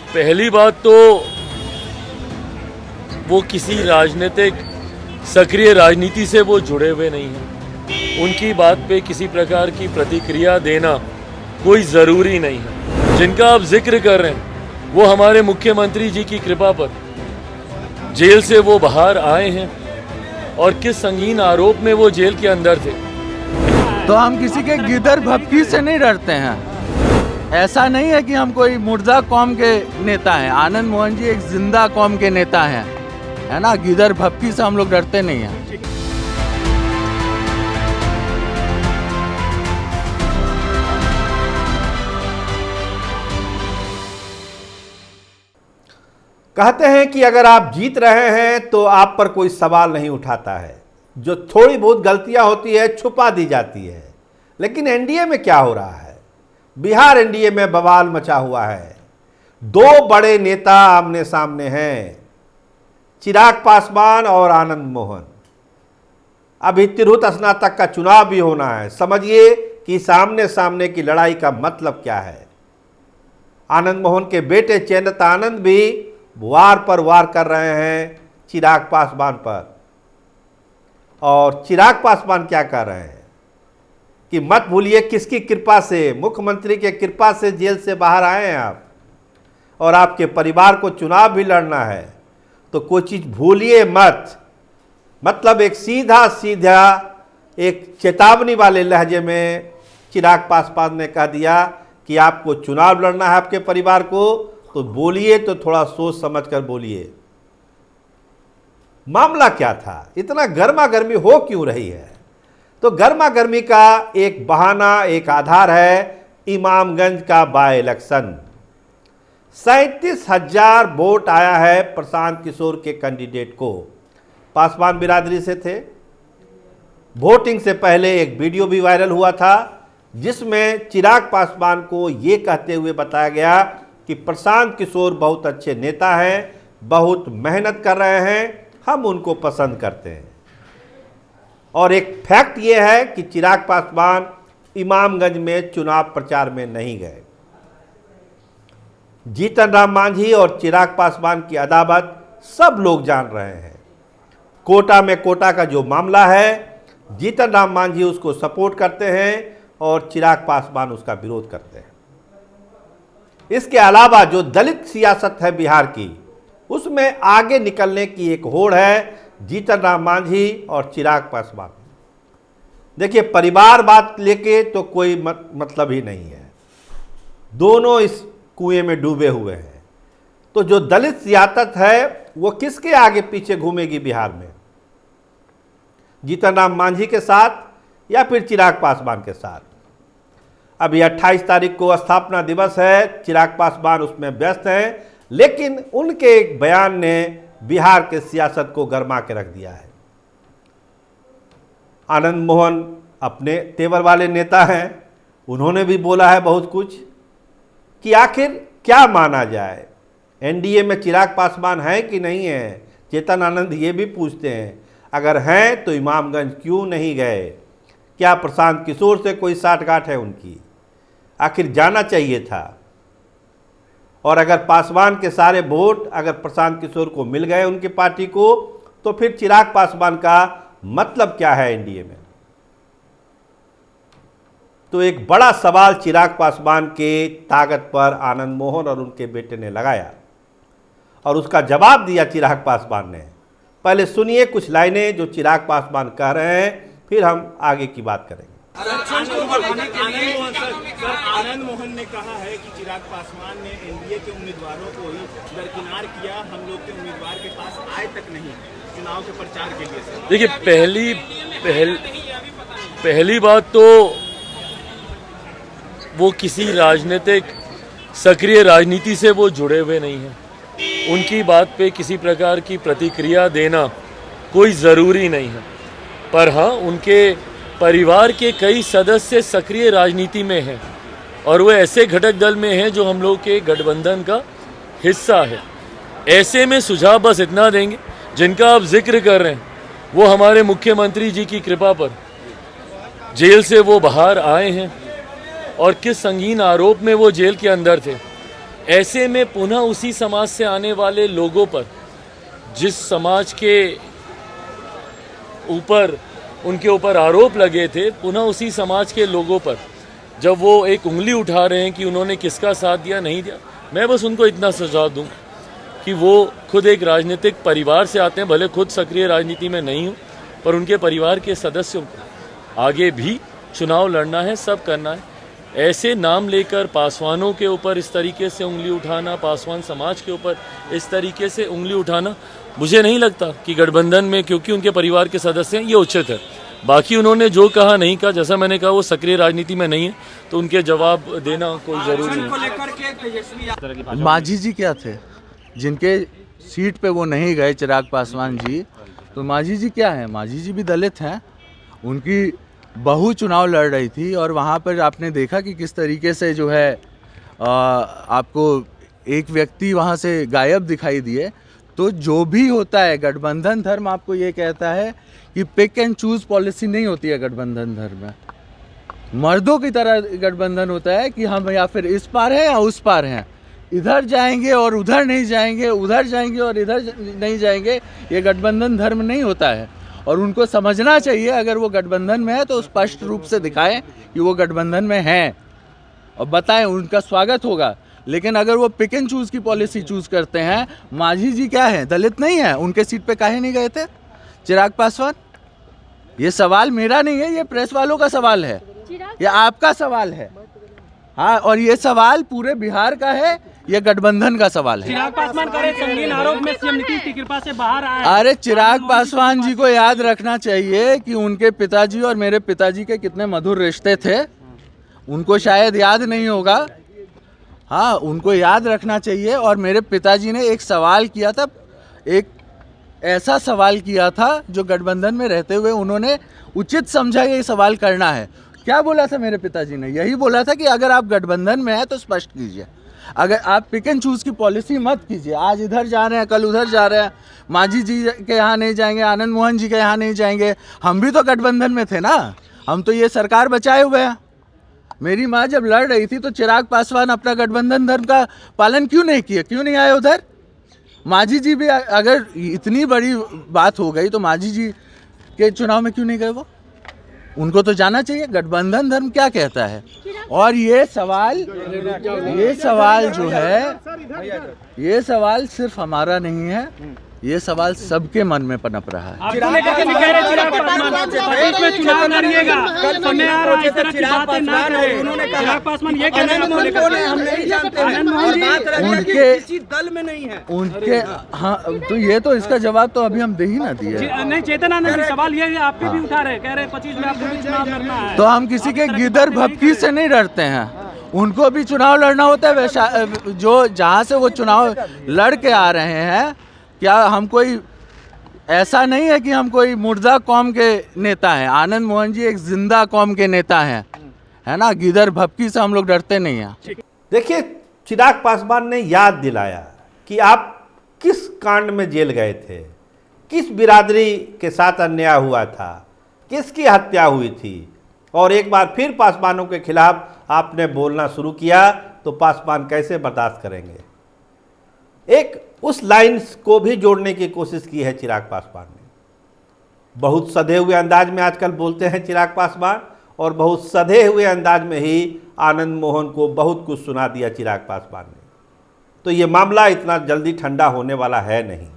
पहली बात तो वो किसी राजनीतिक सक्रिय राजनीति से वो जुड़े हुए नहीं हैं। उनकी बात पे किसी प्रकार की प्रतिक्रिया देना कोई ज़रूरी नहीं है। जिनका आप जिक्र कर रहे हैं वो हमारे मुख्यमंत्री जी की कृपा पर जेल से वो बाहर आए हैं और किस संगीन आरोप में वो जेल के अंदर थे। तो हम किसी के गिदर भपकी से नहीं डरते हैं। ऐसा नहीं है कि हम कोई मुर्दा कौम के नेता हैं। आनंद मोहन जी एक जिंदा कौम के नेता हैं, है ना। गिदर भपकी से हम लोग डरते नहीं हैं। कहते हैं कि अगर आप जीत रहे हैं तो आप पर कोई सवाल नहीं उठाता है। जो थोड़ी बहुत गलतियां होती है छुपा दी जाती है। लेकिन एनडीए में क्या हो रहा है? बिहार एनडीए में बवाल मचा हुआ है। दो बड़े नेता आमने सामने हैं, चिराग पासवान और आनंद मोहन। अभी तिरहुत स्नातक का चुनाव भी होना है। समझिए कि सामने सामने की लड़ाई का मतलब क्या है। आनंद मोहन के बेटे चैनत आनंद भी वार पर वार कर रहे हैं चिराग पासवान पर। और चिराग पासवान क्या कर रहे हैं कि मत भूलिए किसकी कृपा से, मुख्यमंत्री के कृपा से जेल से बाहर आए हैं आप, और आपके परिवार को चुनाव भी लड़ना है। तो कोई चीज़ भूलिए मत। मतलब एक सीधा सीधा एक चेतावनी वाले लहजे में चिराग पासवान ने कह दिया कि आपको चुनाव लड़ना है आपके परिवार को, तो बोलिए तो थोड़ा सोच समझ कर बोलिए। मामला क्या था? इतना गर्मा गर्मी हो क्यों रही है? तो गर्मा गर्मी का एक बहाना, एक आधार है इमामगंज का बाय इलेक्शन। 37,000 वोट आया है प्रशांत किशोर के कैंडिडेट को। पासवान बिरादरी से थे। वोटिंग से पहले एक वीडियो भी वायरल हुआ था जिसमें चिराग पासवान को ये कहते हुए बताया गया कि प्रशांत किशोर बहुत अच्छे नेता हैं, बहुत मेहनत कर रहे हैं, हम उनको पसंद करते हैं। और एक फैक्ट ये है कि चिराग पासवान इमामगंज में चुनाव प्रचार में नहीं गए। जीतन राम मांझी और चिराग पासवान की अदावत सब लोग जान रहे हैं। कोटा में कोटा का जो मामला है, जीतन राम मांझी उसको सपोर्ट करते हैं और चिराग पासवान उसका विरोध करते हैं। इसके अलावा जो दलित सियासत है बिहार की, उसमें आगे निकलने की एक होड़ है जीतन राम मांझी और चिराग पासवान। देखिए, परिवार बात लेके तो कोई मतलब ही नहीं है। दोनों इस कुएं में डूबे हुए हैं। तो जो दलित सियासत है वो किसके आगे पीछे घूमेगी बिहार में? जीतन राम मांझी के साथ या फिर चिराग पासवान के साथ? अभी 28 तारीख को स्थापना दिवस है, चिराग पासवान उसमें व्यस्त हैं, लेकिन उनके एक बयान ने बिहार के सियासत को गरमा के रख दिया है। आनंद मोहन अपने तेवर वाले नेता हैं, उन्होंने भी बोला है बहुत कुछ कि आखिर क्या माना जाए। एनडीए में चिराग पासवान है कि नहीं है? चेतन आनंद ये भी पूछते हैं, अगर हैं तो इमामगंज क्यों नहीं गए? क्या प्रशांत किशोर से कोई साठगांठ है उनकी? आखिर जाना चाहिए था। और अगर पासवान के सारे वोट अगर प्रशांत किशोर को मिल गए उनकी पार्टी को, तो फिर चिराग पासवान का मतलब क्या है एनडीए में? तो एक बड़ा सवाल चिराग पासवान के ताकत पर आनंद मोहन और उनके बेटे ने लगाया और उसका जवाब दिया चिराग पासवान ने। पहले सुनिए कुछ लाइनें जो चिराग पासवान कह रहे हैं, फिर हम आगे की बात करेंगे। आनंद मोहन ने कहा है कि चिराग पासवान ने एनडीए के उम्मीदवारों को ही दरकिनार किया, हम लोग के उम्मीदवार के पास आए तक नहीं चुनाव के प्रचार के लिए। देखिए, पहली बात तो वो किसी राजनीतिक सक्रिय राजनीति से वो जुड़े हुए नहीं हैं। उनकी बात पे किसी प्रकार की प्रतिक्रिया देना कोई ज़रूरी नहीं है। पर हाँ, उनके परिवार के कई सदस्य सक्रिय राजनीति में हैं और वो ऐसे घटक दल में हैं जो हम लोग के गठबंधन का हिस्सा है। ऐसे में सुझाव बस इतना देंगे, जिनका आप जिक्र कर रहे हैं वो हमारे मुख्यमंत्री जी की कृपा पर जेल से वो बाहर आए हैं और किस संगीन आरोप में वो जेल के अंदर थे। ऐसे में पुनः उसी समाज से आने वाले लोगों पर, जिस समाज के ऊपर उनके ऊपर आरोप लगे थे, पुनः उसी समाज के लोगों पर जब वो एक उंगली उठा रहे हैं कि उन्होंने किसका साथ दिया नहीं दिया, मैं बस उनको इतना सुझाव दूं कि वो खुद एक राजनीतिक परिवार से आते हैं, भले खुद सक्रिय राजनीति में नहीं हूं, पर उनके परिवार के सदस्यों को आगे भी चुनाव लड़ना है, सब करना है। ऐसे नाम लेकर पासवानों के ऊपर इस तरीके से उंगली उठाना, पासवान समाज के ऊपर इस तरीके से उंगली उठाना, मुझे नहीं लगता कि गठबंधन में, क्योंकि उनके परिवार के सदस्य हैं, ये उचित है। बाकी उन्होंने जो कहा नहीं कहा, जैसा मैंने कहा वो सक्रिय राजनीति में नहीं है, तो उनके जवाब देना कोई जरूरी नहीं। मांझी जी क्या थे जिनके सीट पे वो नहीं गए, चिराग पासवान जी, तो मांझी जी क्या है? मांझी जी भी दलित हैं। उनकी बहू चुनाव लड़ रही थी और वहाँ पर आपने देखा कि किस तरीके से जो है आपको एक व्यक्ति वहाँ से गायब दिखाई दिए। तो जो भी होता है, गठबंधन धर्म आपको ये कहता है कि पिक एंड चूज पॉलिसी नहीं होती है गठबंधन धर्म में। मर्दों की तरह गठबंधन होता है कि हम या फिर इस पार हैं या उस पार हैं, इधर जाएंगे और उधर नहीं जाएंगे, उधर जाएंगे और इधर नहीं जाएंगे। ये गठबंधन धर्म नहीं होता है और उनको समझना चाहिए। अगर वो गठबंधन में है तो स्पष्ट रूप से दिखाएं कि वो गठबंधन में हैं और बताएं, उनका स्वागत होगा। लेकिन अगर वो पिक एंड चूज की पॉलिसी चूज करते हैं, मांझी जी क्या है, दलित नहीं है, उनके सीट पे काहे नहीं गए थे चिराग पासवान? ये सवाल मेरा नहीं है, ये प्रेस वालों का सवाल है, ये आपका सवाल है। हाँ, और ये सवाल पूरे बिहार का है, ये गठबंधन का सवाल है। चिराग पासवान करे संगीन आरोप में सीएम नीतीश की कृपा से बाहर आए। अरे चिराग पासवान जी को याद रखना चाहिए कि उनके पिताजी और मेरे पिताजी के कितने मधुर रिश्ते थे। उनको शायद याद नहीं होगा। हाँ, उनको याद रखना चाहिए। और मेरे पिताजी ने एक सवाल किया था, एक ऐसा सवाल किया था जो गठबंधन में रहते हुए उन्होंने उचित समझा ये सवाल करना है। क्या बोला था मेरे पिताजी ने? यही बोला था कि अगर आप गठबंधन में हैं तो स्पष्ट कीजिए, अगर आप पिक एंड चूज की पॉलिसी मत कीजिए। आज इधर जा रहे हैं, कल उधर जा रहे हैं, मांझी जी के यहाँ नहीं जाएंगे, आनंद मोहन जी के यहाँ नहीं जाएंगे। हम भी तो गठबंधन में थे ना, हम तो ये सरकार बचाए हुए हैं। मेरी माँ जब लड़ रही थी तो चिराग पासवान अपना गठबंधन धर्म का पालन क्यों नहीं किए, क्यों नहीं आए उधर? मांझी जी भी, अगर इतनी बड़ी बात हो गई तो मांझी जी के चुनाव में क्यों नहीं गए वो? उनको तो जाना चाहिए गठबंधन धर्म क्या कहता है। और ये सवाल जो है, ये सवाल सिर्फ हमारा नहीं है, ये सवाल सबके मन में पनप रहा है। आपको लेकर के भी कह रहे चिराग पासवान 25 में चुनाव लड़िएगा, समय आ रहा है, इस तरह की बातें ना करें। चिराग पासवान ये कह रहे हैं हम नहीं जानते, आनंद मोहन जी उनके किसी दल में नहीं है उनके हाँ, तो ये तो इसका जवाब तो अभी हम दे ही ना दिए। नहीं, चेतनानंद जी सवाल ये है, आप पे भी उठा रहे, कह रहे 25 में आपको भी चुनाव लड़ना है। तो हम किसी के गिदर भपकी से नहीं डरते हैं, उनको भी चुनाव लड़ना होता है। वैसा जो जहाँ से वो चुनाव लड़ के आ रहे हैं, क्या हम कोई, ऐसा नहीं है कि हम कोई मुर्दा कौम के नेता हैं। आनंद मोहन जी एक जिंदा कौम के नेता हैं, है ना। गिदर भपकी से हम लोग डरते नहीं हैं। देखिए, चिराग पासवान ने याद दिलाया कि आप किस कांड में जेल गए थे, किस बिरादरी के साथ अन्याय हुआ था, किसकी हत्या हुई थी, और एक बार फिर पासवानों के खिलाफ आपने बोलना शुरू किया तो पासवान कैसे बर्दाश्त करेंगे। एक उस लाइन्स को भी जोड़ने की कोशिश की है चिराग पासवान ने। बहुत सधे हुए अंदाज में आजकल बोलते हैं चिराग पासवान, और बहुत सधे हुए अंदाज में ही आनंद मोहन को बहुत कुछ सुना दिया चिराग पासवान ने। तो ये मामला इतना जल्दी ठंडा होने वाला है नहीं।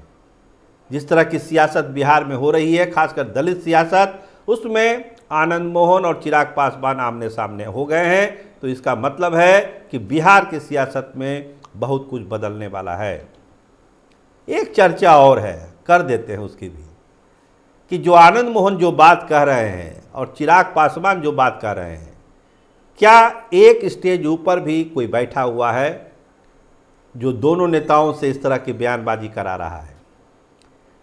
जिस तरह की सियासत बिहार में हो रही है, खासकर दलित सियासत, उसमें आनंद मोहन और चिराग पासवान आमने सामने हो गए हैं। तो इसका मतलब है कि बिहार की सियासत में बहुत कुछ बदलने वाला है। एक चर्चा और है, कर देते हैं उसकी भी, कि जो आनंद मोहन जो बात कह रहे हैं और चिराग पासवान जो बात कर रहे हैं, क्या एक स्टेज ऊपर भी कोई बैठा हुआ है जो दोनों नेताओं से इस तरह की बयानबाजी करा रहा है?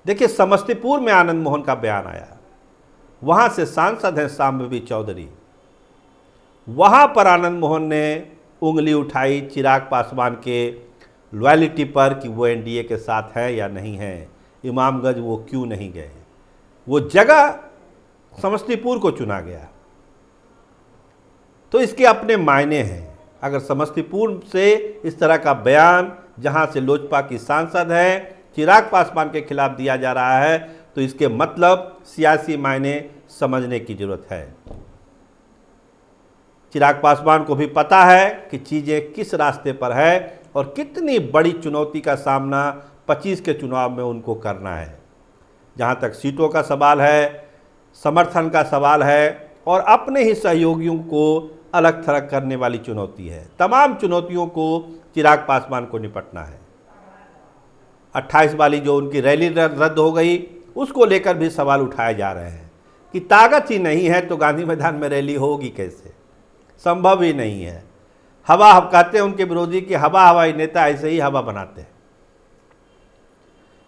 देखिए, समस्तीपुर में आनंद मोहन का बयान आया, वहाँ से सांसद हैं शांभवी चौधरी, वहाँ पर आनंद मोहन ने उंगली उठाई चिराग पासवान के लॉयल्टी पर कि वो एनडीए के साथ है या नहीं है, इमामगंज वो क्यों नहीं गए। वो जगह समस्तीपुर को चुना गया, तो इसके अपने मायने हैं। अगर समस्तीपुर से इस तरह का बयान जहां से लोजपा की सांसद है चिराग पासवान के खिलाफ दिया जा रहा है तो इसके मतलब सियासी मायने समझने की जरूरत है। चिराग पासवान को भी पता है कि चीज़ें किस रास्ते पर है और कितनी बड़ी चुनौती का सामना 25 के चुनाव में उनको करना है। जहाँ तक सीटों का सवाल है, समर्थन का सवाल है और अपने ही सहयोगियों को अलग थलग करने वाली चुनौती है। तमाम चुनौतियों को चिराग पासवान को निपटना है। 28 वाली जो उनकी रैली रद्द हो गई उसको लेकर भी सवाल उठाए जा रहे हैं कि ताकत ही नहीं है तो गांधी मैदान में रैली होगी कैसे, संभव ही नहीं है। हवा हम कहते हैं उनके विरोधी कि हवाई नेता ऐसे ही हवा बनाते हैं।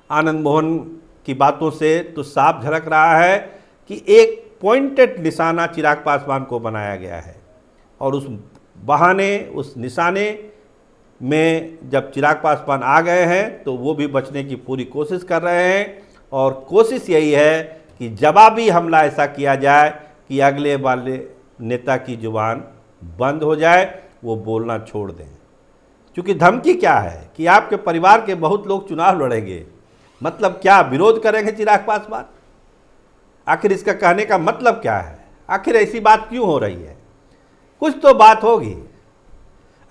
आनंद मोहन की बातों से तो साफ झलक रहा है कि एक पॉइंटेड निशाना चिराग पासवान को बनाया गया है और उस बहाने, उस निशाने में जब चिराग पासवान आ गए हैं तो वो भी बचने की पूरी कोशिश कर रहे हैं और कोशिश यही है कि जवाबी हमला ऐसा किया जाए कि अगले वाले नेता की जुबान बंद हो जाए, वो बोलना छोड़ दें। क्योंकि धमकी क्या है कि आपके परिवार के बहुत लोग चुनाव लड़ेंगे, मतलब क्या विरोध करेंगे चिराग पासवान? आखिर इसका कहने का मतलब क्या है? आखिर ऐसी बात क्यों हो रही है? कुछ तो बात होगी।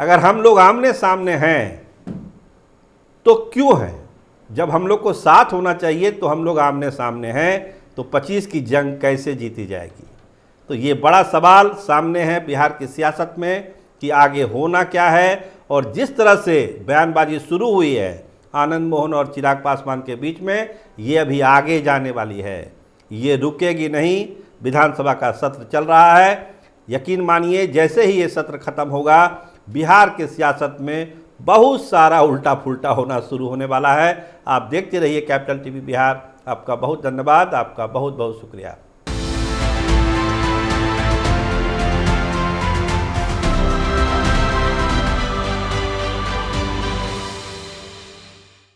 अगर हम लोग आमने सामने हैं तो क्यों है? जब हम लोग को साथ होना चाहिए तो हम लोग आमने सामने हैं, तो 25 की जंग कैसे जीती जाएगी? तो ये बड़ा सवाल सामने है बिहार की सियासत में कि आगे होना क्या है। और जिस तरह से बयानबाजी शुरू हुई है आनंद मोहन और चिराग पासवान के बीच में, ये अभी आगे जाने वाली है, ये रुकेगी नहीं। विधानसभा का सत्र चल रहा है, यकीन मानिए जैसे ही ये सत्र खत्म होगा बिहार के सियासत में बहुत सारा उल्टा फुल्टा होना शुरू होने वाला है। आप देखते रहिए कैपिटल टीवी बिहार। आपका बहुत धन्यवाद, आपका बहुत बहुत शुक्रिया।